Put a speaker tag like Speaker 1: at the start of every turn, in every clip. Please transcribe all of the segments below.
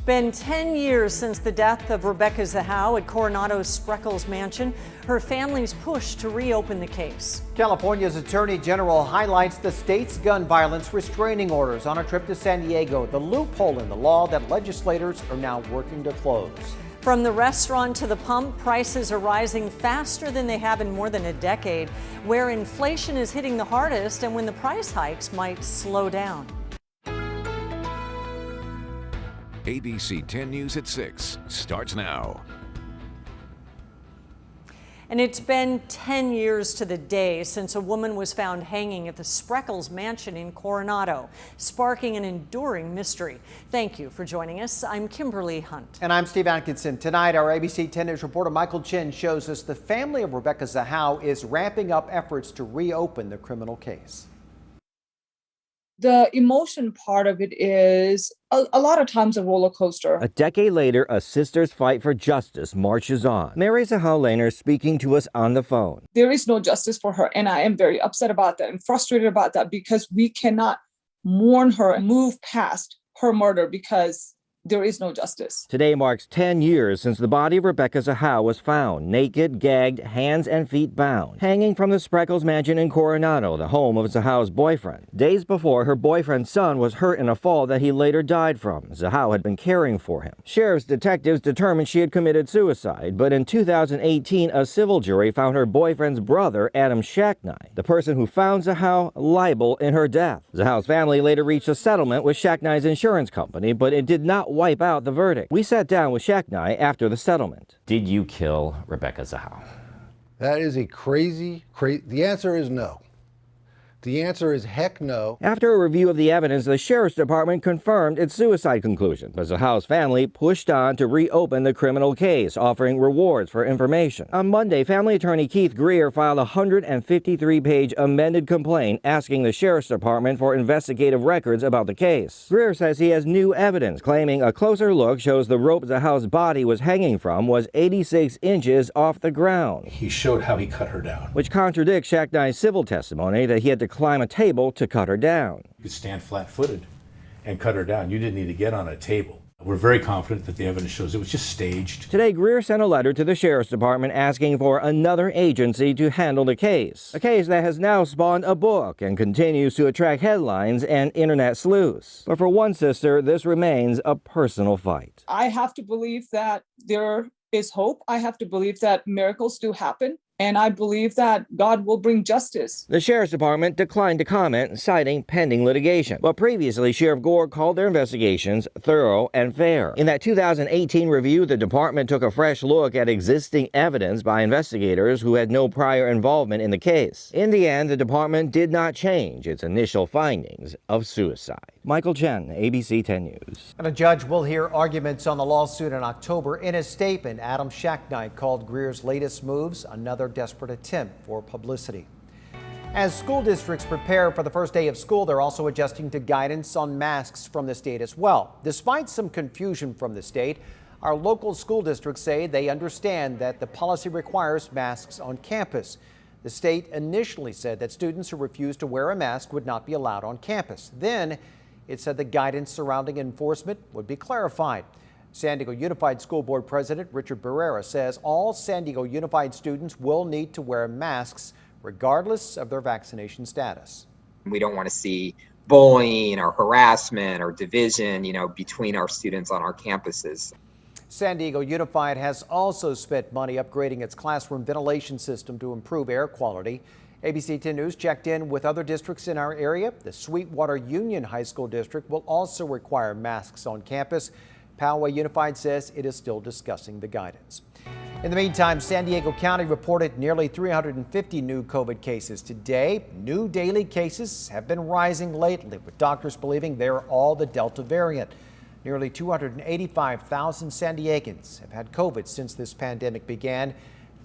Speaker 1: been 10 years since the death of Rebecca Zahau at Coronado's Spreckles mansion. Her family's push to reopen the case.
Speaker 2: California's Attorney General highlights the state's gun violence restraining orders on a trip to San Diego, the loophole in the law that legislators are now working to close.
Speaker 1: From the restaurant to the pump, prices are rising faster than they have in more than a decade, where inflation is hitting the hardest and when the price hikes might slow down.
Speaker 3: ABC 10 News at 6 starts now.
Speaker 1: And it's been 10 years to the day since a woman was found hanging at the Spreckles mansion in Coronado, sparking an enduring mystery. Thank you for joining us. I'm Kimberly Hunt.
Speaker 2: And I'm Steve Atkinson. Tonight, our ABC 10 News reporter Michael Chin shows us the family of Rebecca Zahau is ramping up efforts to reopen the criminal case.
Speaker 4: The emotion part of it is a lot of times a roller coaster.
Speaker 5: A decade later, a sister's fight for justice marches on. Mary Zahau speaking to us on the phone.
Speaker 4: There is no justice for her, and I am very upset about that and frustrated about that because we cannot mourn her and move past her murder because there is no justice.
Speaker 5: Today marks 10 years since the body of Rebecca Zahau was found, naked, gagged, hands and feet bound, hanging from the Spreckles mansion in Coronado, the home of Zahau's boyfriend. Days before, her boyfriend's son was hurt in a fall that he later died from. Zahau had been caring for him. Sheriff's detectives determined she had committed suicide, but in 2018, a civil jury found her boyfriend's brother, Adam Shacknai, the person who found Zahau, liable in her death. Zahau's family later reached a settlement with Shacknai's insurance company, but it did not wipe out the verdict. We sat down with Shacknai after the settlement. Did you kill Rebecca Zahau?
Speaker 6: That is a crazy. The answer is no. The answer is heck no.
Speaker 5: After a review of the evidence, the Sheriff's Department confirmed its suicide conclusion, but Zahau's family pushed on to reopen the criminal case, offering rewards for information. On Monday, family attorney Keith Greer filed a 153-page amended complaint asking the Sheriff's Department for investigative records about the case. Greer says he has new evidence, claiming a closer look shows the rope Zahau's body was hanging from was 86 inches off the ground.
Speaker 7: He showed how he cut her down,
Speaker 5: which contradicts Shacknai's civil testimony that he had to climb a table to cut her down.
Speaker 7: You could stand flat-footed and cut her down. You didn't need to get on a table. We're very confident that the evidence shows it was just staged.
Speaker 5: Today, Greer sent a letter to the Sheriff's Department asking for another agency to handle the case. A case that has now spawned a book and continues to attract headlines and internet sleuths. But for one sister, this remains a personal fight.
Speaker 4: I have to believe that there is hope. I have to believe that miracles do happen. And I believe that God will bring justice.
Speaker 5: The Sheriff's Department declined to comment, citing pending litigation. But previously, Sheriff Gore called their investigations thorough and fair. In that 2018 review, the department took a fresh look at existing evidence by investigators who had no prior involvement in the case. In the end, the department did not change its initial findings of suicide. Michael Chen, ABC 10 News.
Speaker 2: And a judge will hear arguments on the lawsuit in October. In a statement, Adam Shacknai called Greer's latest moves another desperate attempt for publicity. As school districts prepare for the first day of school, they're also adjusting to guidance on masks from the state as well. Despite some confusion from the state, our local school districts say they understand that the policy requires masks on campus. The state initially said that students who refused to wear a mask would not be allowed on campus. Then it said the guidance surrounding enforcement would be clarified. San Diego Unified School Board President Richard Barrera says all San Diego Unified students will need to wear masks regardless of their vaccination status.
Speaker 8: We don't want to see bullying or harassment or division, between our students on our campuses.
Speaker 2: San Diego Unified has also spent money upgrading its classroom ventilation system to improve air quality. ABC 10 News checked in with other districts in our area. The Sweetwater Union High School District will also require masks on campus. Poway Unified says it is still discussing the guidance. In the meantime, San Diego County reported nearly 350 new COVID cases today. New daily cases have been rising lately, with doctors believing they're all the Delta variant. Nearly 285,000 San Diegans have had COVID since this pandemic began.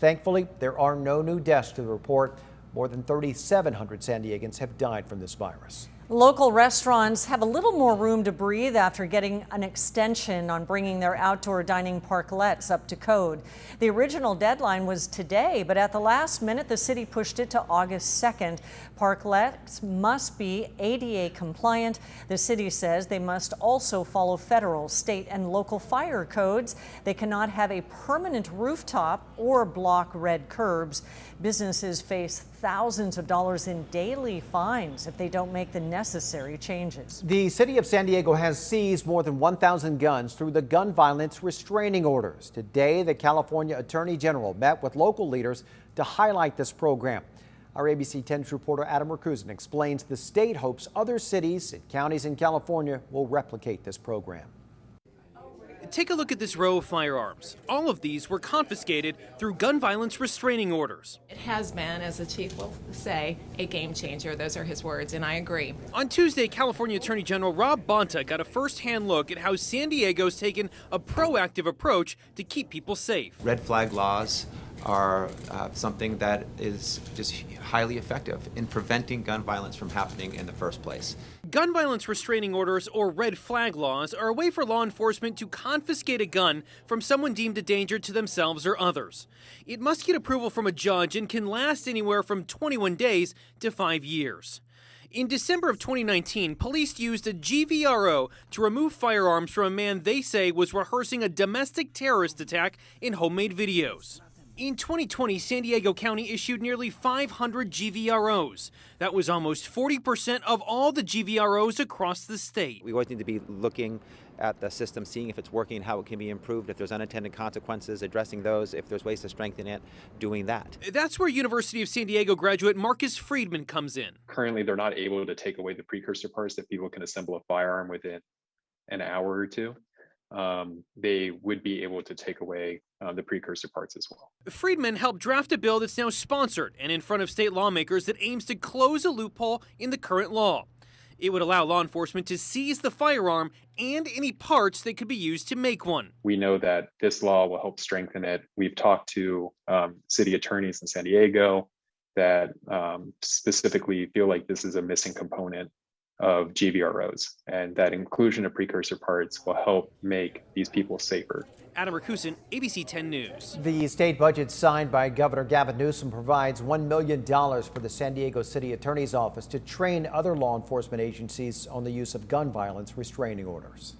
Speaker 2: Thankfully, there are no new deaths to the report. More than 3,700 San Diegans have died from this virus.
Speaker 1: Local restaurants have a little more room to breathe after getting an extension on bringing their outdoor dining parklets up to code. The original deadline was today, but at the last minute, the city pushed it to August 2nd. Parklets must be ADA compliant. The city says they must also follow federal, state, and local fire codes. They cannot have a permanent rooftop or block red curbs. Businesses face thousands of dollars in daily fines if they don't make the necessary changes.
Speaker 2: The city of San Diego has seized more than 1,000 guns through the gun violence restraining orders. Today, the California Attorney General met with local leaders to highlight this program. Our ABC 10's reporter Adam Rakusin explains the state hopes other cities and counties in California will replicate this program.
Speaker 9: Take a look at this row of firearms. All of these were confiscated through gun violence restraining orders.
Speaker 10: It has been, as the chief will say, a game changer. Those are his words, and I agree.
Speaker 9: On Tuesday, California Attorney General Rob Bonta got a first-hand look at how San Diego's taken a proactive approach to keep people safe.
Speaker 11: Red flag laws are something that is just highly effective in preventing gun violence from happening in the first place.
Speaker 9: Gun violence restraining orders, or red flag laws, are a way for law enforcement to confiscate a gun from someone deemed a danger to themselves or others. It must get approval from a judge and can last anywhere from 21 days to 5 years. In December of 2019, police used a GVRO to remove firearms from a man they say was rehearsing a domestic terrorist attack in homemade videos. In 2020, San Diego County issued nearly 500 GVROs. That was almost 40% of all the GVROs across the state.
Speaker 11: We always need to be looking at the system, seeing if it's working, how it can be improved, if there's unintended consequences, addressing those, if there's ways to strengthen it, doing that.
Speaker 9: That's where University of San Diego graduate Marcus Friedman comes in.
Speaker 12: Currently, they're not able to take away the precursor parts that people can assemble a firearm within an hour or two. They would be able to take away the precursor parts as well.
Speaker 9: Friedman helped draft a bill that's now sponsored and in front of state lawmakers that aims to close a loophole in the current law. It would allow law enforcement to seize the firearm and any parts that could be used to make one.
Speaker 12: We know that this law will help strengthen it. We've talked to city attorneys in San Diego that specifically feel like this is a missing component of GVROs, and that inclusion of precursor parts will help make these people safer.
Speaker 9: Adam Rakusin, ABC 10 News.
Speaker 2: The state budget signed by Governor Gavin Newsom provides $1 million for the San Diego City Attorney's Office to train other law enforcement agencies on the use of gun violence restraining orders.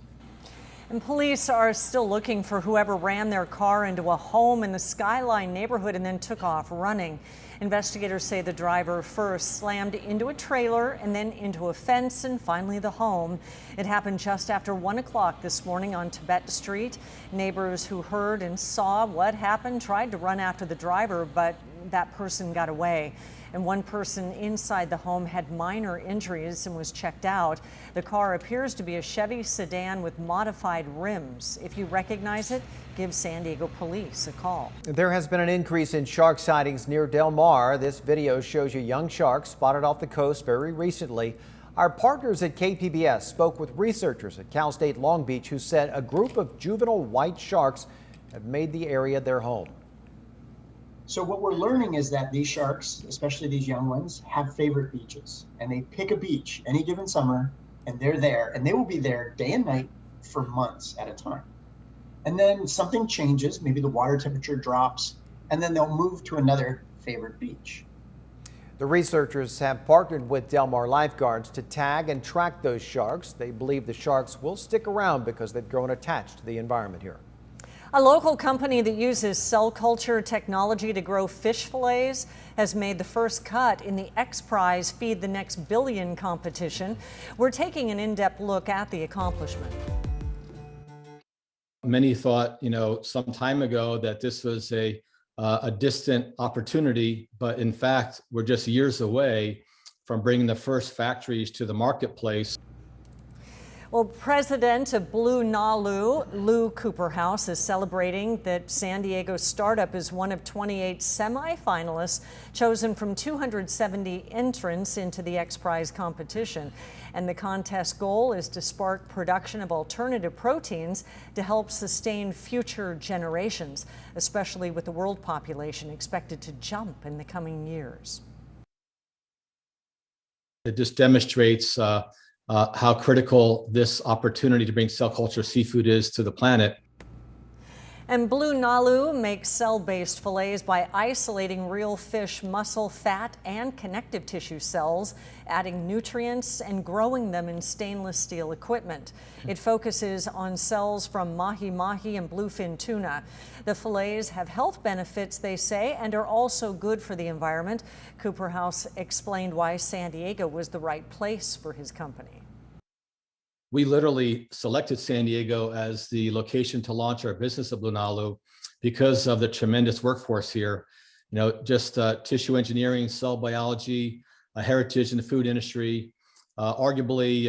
Speaker 1: And police are still looking for whoever ran their car into a home in the Skyline neighborhood and then took off running. Investigators say the driver first slammed into a trailer and then into a fence and finally the home. It happened just after 1 o'clock this morning on Tibet Street. Neighbors who heard and saw what happened tried to run after the driver, but that person got away. And one person inside the home had minor injuries and was checked out. The car appears to be a Chevy sedan with modified rims. If you recognize it, give San Diego police a call.
Speaker 2: There has been an increase in shark sightings near Del Mar. This video shows you young sharks spotted off the coast very recently. Our partners at KPBS spoke with researchers at Cal State Long Beach who said a group of juvenile white sharks have made the area their home.
Speaker 13: So what we're learning is that these sharks, especially these young ones, have favorite beaches, and they pick a beach any given summer and they're there, and they will be there day and night for months at a time. And then something changes, maybe the water temperature drops, and then they'll move to another favorite beach.
Speaker 2: The researchers have partnered with Del Mar lifeguards to tag and track those sharks. They believe the sharks will stick around because they've grown attached to the environment here.
Speaker 1: A local company that uses cell culture technology to grow fish fillets has made the first cut in the X Prize Feed the Next Billion competition. We're taking an in-depth look at the accomplishment.
Speaker 14: Many thought, some time ago that this was a distant opportunity, but in fact, we're just years away from bringing the first factories to the marketplace.
Speaker 1: Well, President of Blue Nalu, Lou Cooperhouse, is celebrating that San Diego startup is one of 28 semifinalists chosen from 270 entrants into the X Prize competition. And the contest goal is to spark production of alternative proteins to help sustain future generations, especially with the world population expected to jump in the coming years.
Speaker 14: It just demonstrates how critical this opportunity to bring cell culture seafood is to the planet.
Speaker 1: And Blue Nalu makes cell-based fillets by isolating real fish muscle, fat, and connective tissue cells, adding nutrients and growing them in stainless steel equipment. It focuses on cells from mahi-mahi and bluefin tuna. The fillets have health benefits, they say, and are also good for the environment. Cooper House explained why San Diego was the right place for his company.
Speaker 14: We literally selected San Diego as the location to launch our business of Blue Nalu because of the tremendous workforce here. You know, just tissue engineering, cell biology, a heritage in the food industry, arguably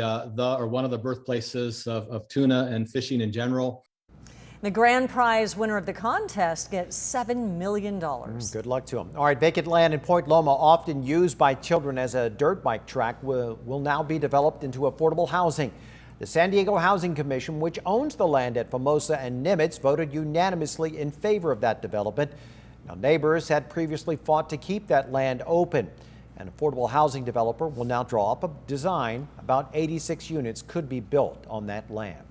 Speaker 14: one of the birthplaces of tuna and fishing in general.
Speaker 1: The grand prize winner of the contest gets $7 million.
Speaker 2: Good luck to him. All right, vacant land in Point Loma, often used by children as a dirt bike track, will now be developed into affordable housing. The San Diego Housing Commission, which owns the land at Formosa and Nimitz, voted unanimously in favor of that development. Now, neighbors had previously fought to keep that land open. An affordable housing developer will now draw up a design. About 86 units could be built on that land.